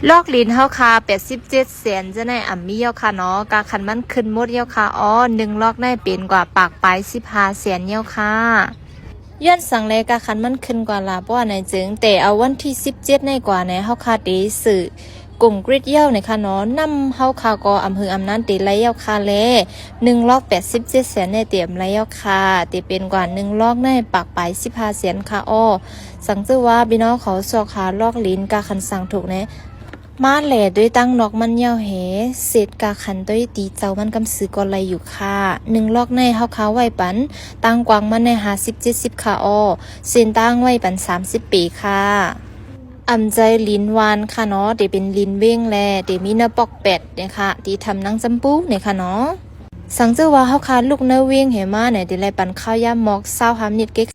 ลอกลิ้นเฮาค่ะ87แสนจะในอ่ำมีเยาค่ะเนาะกาคันมันขึ้นหมดเยาค่ะอ๋อ1ลอกได้เป็นกว่าปากปลาย15แสนเยาค่ะย้อนสั่งเลยกาคันมันขึ้นกว่าล่ะเพราะว่าในจึงแต่เอาวันที่17ในกว่าในเฮาค่ะตีสื่อกลุ่มกริดเย้าในค่ะเนาะนำเฮาค่ะก็อำเภออำนั้นตีไรเย้าค่ะแล1ลอก87แสนในเตรียมไรเย้าค่ะตีเป็นกว่า1ลอกในปากปลาย15แสนค่ะอ้อสั่งชื่อว่าพี่น้องเขาสอกขาลอกลิ้นกาคันสั่งถูกแนะมาแหล่ด้วยตั้งนอกมันเหี่ยวเหเศษกาขันด้วยตีเจ้ามันกำซื้อก่อไรอยู่ค่ะ1ลอกในเฮาค้าไว้ปันตั้งกวางมันใน50-70ค่ะอ้อเส้นตั้งไว้ปัน30ปีค่ะอำใจลิ้นวานค่ะเนาะเดี๋ยวเป็นลิ้นเว้งแลเดี๋ยวมีเนื้อปอกเป็ดเนี่ยค่ะที่ทำนังจำปูเนี่ยค่ะเนาะสังเจอว่าเฮาค้าลูกเนื้อเว้งเหมาเนี่ยเดี๋ยวไรปันข้าวยำมอก25 นิดเก๊ก